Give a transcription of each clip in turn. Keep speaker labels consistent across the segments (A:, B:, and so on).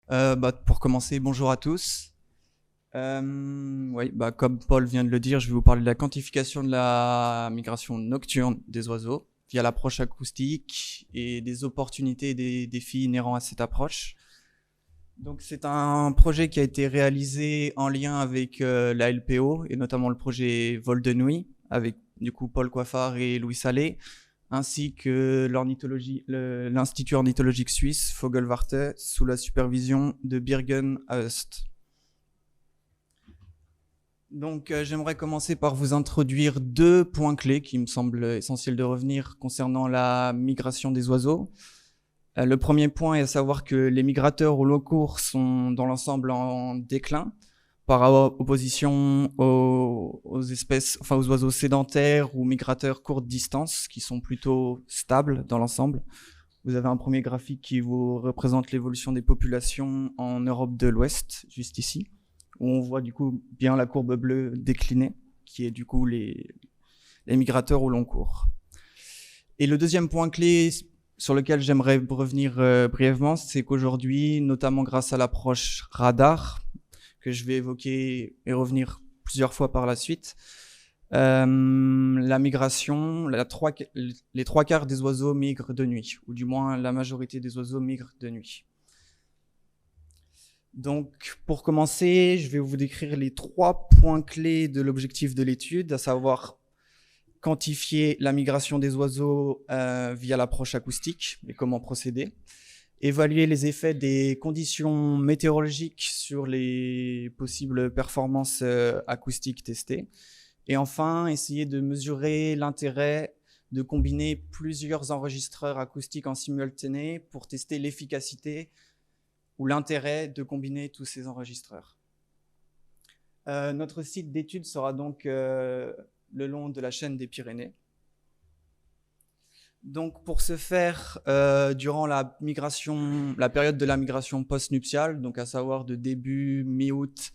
A: Pour commencer, bonjour à tous. Comme Paul vient de le dire, je vais vous parler de la quantification de la migration nocturne des oiseaux via l'approche acoustique et des opportunités et des défis inhérents à cette approche. Donc, c'est un projet qui a été réalisé en lien avec la LPO et notamment le projet Vol de nuit avec du coup Paul Coiffard et Louis Salé, ainsi que l'Institut ornithologique suisse Vogelwarte sous la supervision de Birgen Aust. Donc, j'aimerais commencer par vous introduire deux points clés qui me semblent essentiels de revenir concernant la migration des oiseaux. Le premier point est à savoir que les migrateurs au long cours sont dans l'ensemble en déclin par opposition aux espèces, enfin aux oiseaux sédentaires ou migrateurs courte distance qui sont plutôt stables dans l'ensemble. Vous avez un premier graphique qui vous représente l'évolution des populations en Europe de l'Ouest, juste ici, où on voit du coup bien la courbe bleue déclinée, qui est du coup les migrateurs au long cours. Et le deuxième point clé sur lequel j'aimerais revenir brièvement, c'est qu'aujourd'hui, notamment grâce à l'approche radar, que je vais évoquer et revenir plusieurs fois par la suite, la migration, les trois quarts des oiseaux migrent de nuit, ou du moins la majorité des oiseaux migrent de nuit. Donc, pour commencer, je vais vous décrire les trois points clés de l'objectif de l'étude, à savoir quantifier la migration des oiseaux via l'approche acoustique et comment procéder, évaluer les effets des conditions météorologiques sur les possibles performances acoustiques testées, et enfin, essayer de mesurer l'intérêt de combiner plusieurs enregistreurs acoustiques en simultané pour tester l'efficacité ou l'intérêt de combiner tous ces enregistreurs. Notre site d'étude sera donc le long de la chaîne des Pyrénées. Donc, pour ce faire, durant la période de la migration post-nuptiale, donc à savoir de début mi-août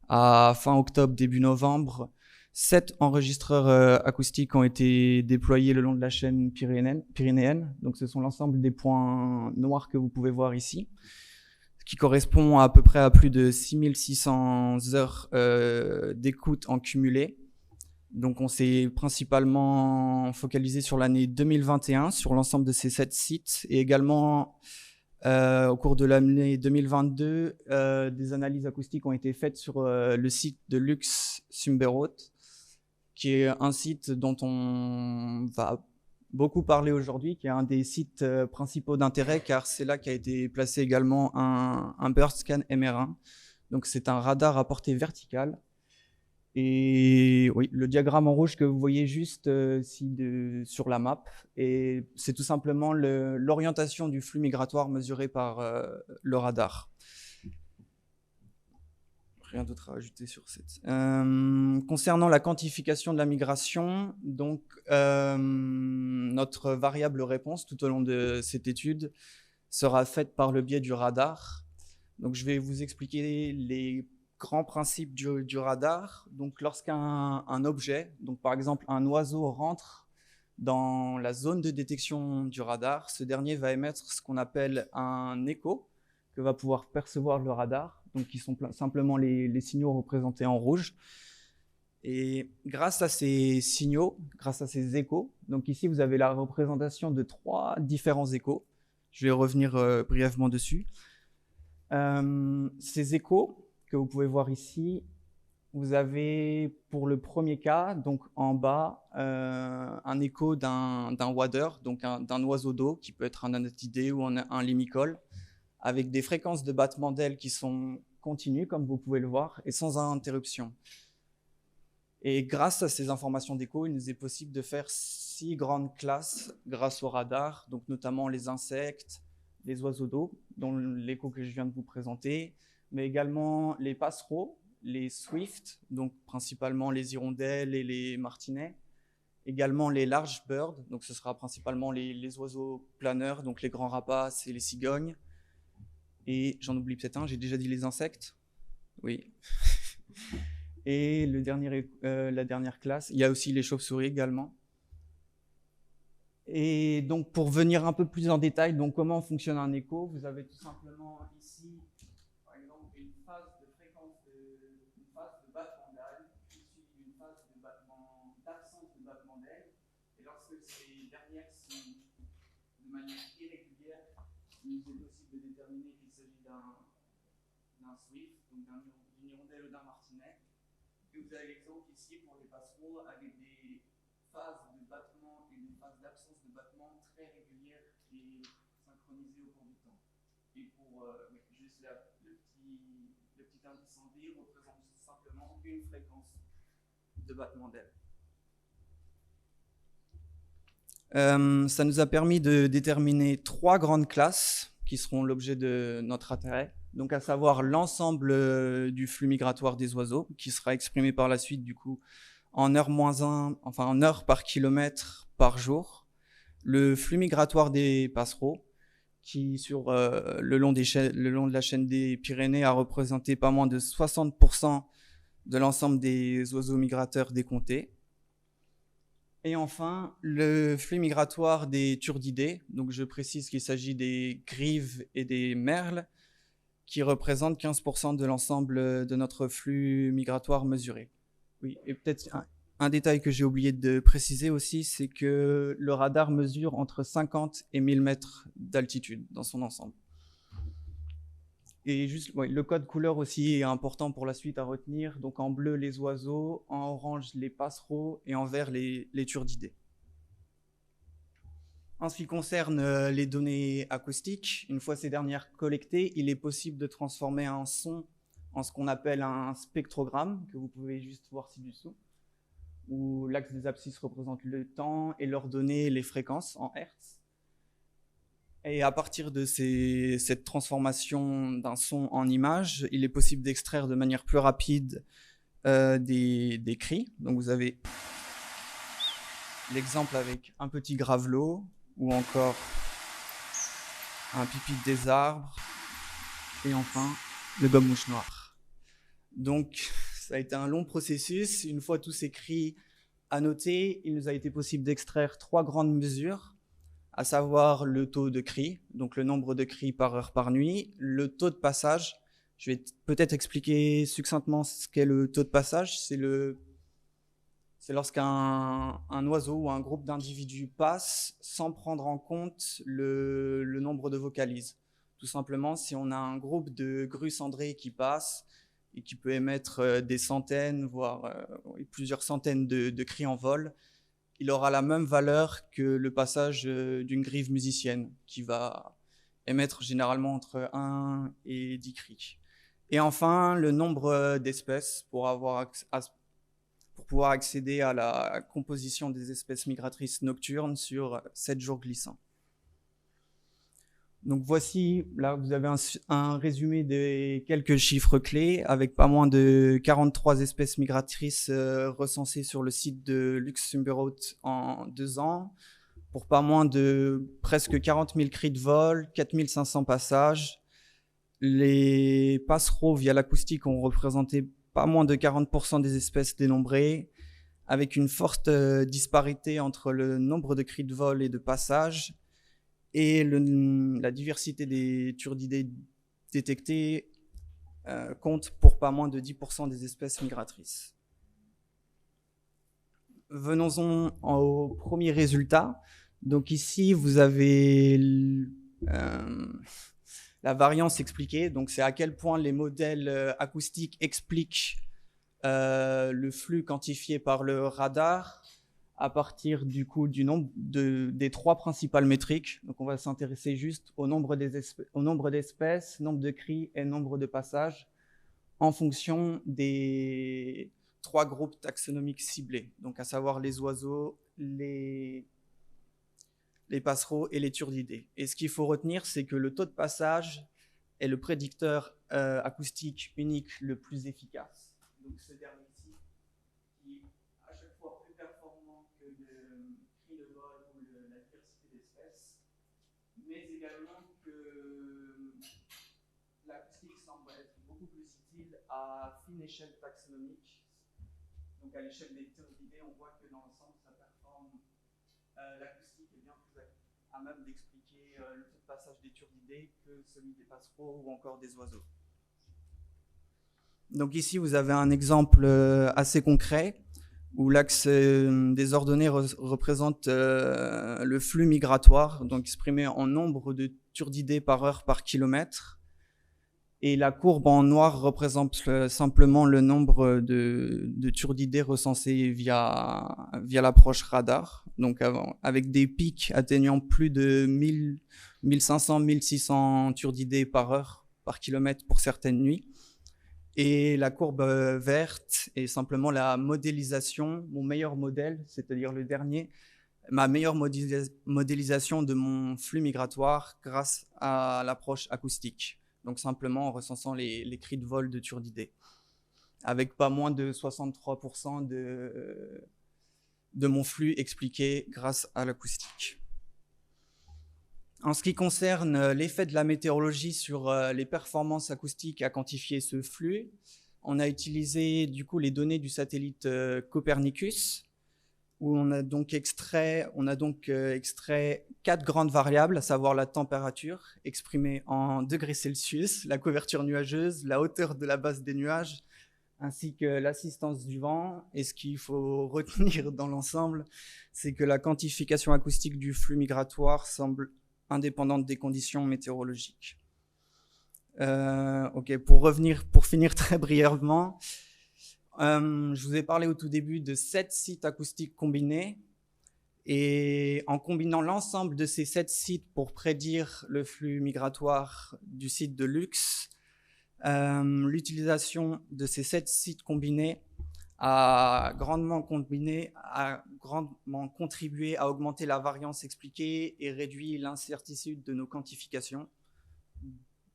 A: à fin octobre, début novembre, 7 enregistreurs acoustiques ont été déployés le long de la chaîne pyrénéenne. Donc, ce sont l'ensemble des points noirs que vous pouvez voir ici, ce qui correspond à peu près à plus de 6600 heures d'écoute en cumulé. Donc, on s'est principalement focalisé sur l'année 2021, sur l'ensemble de ces 7 sites, et également au cours de l'année 2022, des analyses acoustiques ont été faites sur le site de Lux Sumberot, qui est un site dont on va beaucoup parler aujourd'hui, qui est un des sites principaux d'intérêt, car c'est là qu'a été placé également un Bird Scan MR1. Donc, c'est un radar à portée verticale. Et oui, le diagramme en rouge que vous voyez juste sur la map, et c'est tout simplement l'orientation du flux migratoire mesuré par le radar. Rien d'autre à ajouter sur cette. Concernant la quantification de la migration, donc notre variable réponse tout au long de cette étude sera faite par le biais du radar. Donc je vais vous expliquer les grands principes du radar. Donc lorsqu'un objet, donc par exemple un oiseau rentre dans la zone de détection du radar, ce dernier va émettre ce qu'on appelle un écho que va pouvoir percevoir le radar, donc qui sont simplement les signaux représentés en rouge. Et grâce à ces signaux, grâce à ces échos, donc ici vous avez la représentation de 3 différents échos. Je vais revenir brièvement dessus. Ces échos que vous pouvez voir ici, vous avez pour le premier cas, donc en bas, un écho d'un wadder, donc d'un oiseau d'eau qui peut être un anatidé ou un limicole, avec des fréquences de battement d'ailes qui sont continues, comme vous pouvez le voir, et sans interruption. Et grâce à ces informations d'écho, il nous est possible de faire 6 grandes classes grâce au radar, donc notamment les insectes, les oiseaux d'eau, dont l'écho que je viens de vous présenter, mais également les passereaux, les swifts, donc principalement les hirondelles et les martinets, également les large birds, donc ce sera principalement les oiseaux planeurs, donc les grands rapaces et les cigognes, et j'en oublie peut-être un, j'ai déjà dit les insectes, oui. Et la dernière classe, il y a aussi les chauves-souris également. Et donc pour venir un peu plus en détail, donc comment fonctionne un écho, vous avez tout simplement ici manière irrégulière, il nous est possible de déterminer qu'il s'agit d'un Swift, donc d'une hirondelle ou d'un martinet. Et vous avez l'exemple ici pour les passereaux avec des phases de battement et des phases d'absence de battement très régulières et synchronisées au cours du temps. Et pour juste là, le petit indice en V représente simplement une fréquence de battement d'aile. Ça nous a permis de déterminer 3 grandes classes qui seront l'objet de notre intérêt. Donc à savoir l'ensemble du flux migratoire des oiseaux, qui sera exprimé par la suite du coup en heure-1, enfin en heures par kilomètre par jour. Le flux migratoire des passereaux, qui sur le long de la chaîne des Pyrénées a représenté pas moins de 60% de l'ensemble des oiseaux migrateurs décomptés. Et enfin, le flux migratoire des turdidés, donc je précise qu'il s'agit des grives et des merles, qui représentent 15% de l'ensemble de notre flux migratoire mesuré. Oui, et peut-être un détail que j'ai oublié de préciser aussi, c'est que le radar mesure entre 50 et 1000 mètres d'altitude dans son ensemble. Et juste, ouais, le code couleur aussi est important pour la suite à retenir. Donc en bleu, les oiseaux, en orange, les passereaux et en vert, les turdidés. En ce qui concerne les données acoustiques, une fois ces dernières collectées, il est possible de transformer un son en ce qu'on appelle un spectrogramme, que vous pouvez juste voir ci-dessous, où l'axe des abscisses représente le temps et leurs données les fréquences en Hertz. Et à partir de cette transformation d'un son en image, il est possible d'extraire de manière plus rapide des cris. Donc vous avez l'exemple avec un petit gravelot ou encore un pipi des arbres et enfin le gobe-mouche noir. Donc ça a été un long processus. Une fois tous ces cris annotés, il nous a été possible d'extraire 3 grandes mesures, à savoir le taux de cris, donc le nombre de cris par heure par nuit, le taux de passage. Je vais peut-être expliquer succinctement ce qu'est le taux de passage. C'est lorsqu'un oiseau ou un groupe d'individus passe sans prendre en compte le nombre de vocalises. Tout simplement, si on a un groupe de grues cendrées qui passe et qui peut émettre des centaines, voire plusieurs centaines de cris en vol, il aura la même valeur que le passage d'une grive musicienne qui va émettre généralement entre 1 et 10 cris. Et enfin, le nombre d'espèces pour pouvoir accéder à la composition des espèces migratrices nocturnes sur 7 jours glissants. Donc voici, là vous avez un résumé des quelques chiffres clés avec pas moins de 43 espèces migratrices recensées sur le site de Luxembourg en 2 ans, pour pas moins de presque 40 000 cris de vol, 4 500 passages. Les passereaux via l'acoustique ont représenté pas moins de 40% des espèces dénombrées, avec une forte disparité entre le nombre de cris de vol et de passages, et la diversité des turdidés détectés compte pour pas moins de 10% des espèces migratrices. Venons-en au premier résultat. Donc ici, vous avez la variance expliquée. Donc c'est à quel point les modèles acoustiques expliquent le flux quantifié par le radar à partir du coup du nombre des 3 principales métriques. Donc on va s'intéresser juste au nombre d'espèces, nombre de cris et nombre de passages en fonction des 3 groupes taxonomiques ciblés, donc à savoir les oiseaux, les passereaux et les turdidés. Et ce qu'il faut retenir, c'est que le taux de passage est le prédicteur acoustique unique le plus efficace. Donc ce dernier ici, qui est à chaque fois plus performant que le cri de vol ou la diversité d'espèces, mais également que l'acoustique semble être beaucoup plus utile à fine échelle taxonomique. Donc à l'échelle des turdidés, on voit que dans l'ensemble, ça performe. L'acoustique est bien plus à même d'expliquer le taux de passage des turdidés que celui des passereaux ou encore des oiseaux. Donc ici, vous avez un exemple assez concret où l'axe des ordonnées représente le flux migratoire, donc exprimé en nombre de turdidés par heure par kilomètre. Et la courbe en noir représente simplement le nombre de turdidés recensés via l'approche radar, donc avec des pics atteignant plus de 1500, 1600 turdidés par heure par kilomètre pour certaines nuits. Et la courbe verte est simplement la modélisation, mon meilleur modèle, c'est-à-dire le dernier, ma meilleure modélisation de mon flux migratoire grâce à l'approche acoustique. Donc simplement en recensant les cris de vol de turdidés, avec pas moins de 63% de mon flux expliqué grâce à l'acoustique. En ce qui concerne l'effet de la météorologie sur les performances acoustiques à quantifier ce flux, on a utilisé du coup les données du satellite Copernicus, où on a donc extrait 4 grandes variables, à savoir la température, exprimée en degrés Celsius, la couverture nuageuse, la hauteur de la base des nuages, ainsi que l'assistance du vent. Et ce qu'il faut retenir dans l'ensemble, c'est que la quantification acoustique du flux migratoire semble indépendante des conditions météorologiques. Pour finir très brièvement, je vous ai parlé au tout début de 7 sites acoustiques combinés. Et en combinant l'ensemble de ces 7 sites pour prédire le flux migratoire du site de Lux, l'utilisation de ces 7 sites combinés a grandement contribué à augmenter la variance expliquée et réduit l'incertitude de nos quantifications.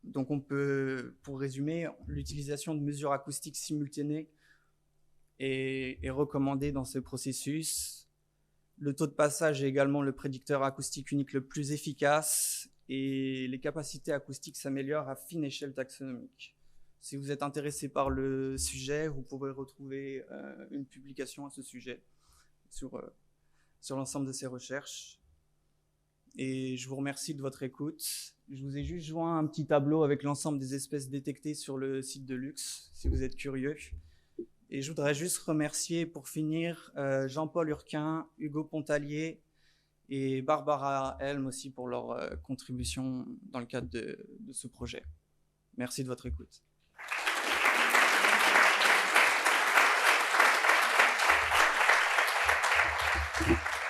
A: Donc pour résumer, l'utilisation de mesures acoustiques simultanées est recommandée dans ce processus. Le taux de passage est également le prédicteur acoustique unique le plus efficace et les capacités acoustiques s'améliorent à fine échelle taxonomique. Si vous êtes intéressé par le sujet, vous pourrez retrouver une publication à ce sujet sur l'ensemble de ces recherches. Et je vous remercie de votre écoute. Je vous ai juste joint un petit tableau avec l'ensemble des espèces détectées sur le site de Lux, si vous êtes curieux. Et je voudrais juste remercier, pour finir, Jean-Paul Hurquin, Hugo Pontalier et Barbara Helm aussi pour leur contribution dans le cadre de ce projet. Merci de votre écoute.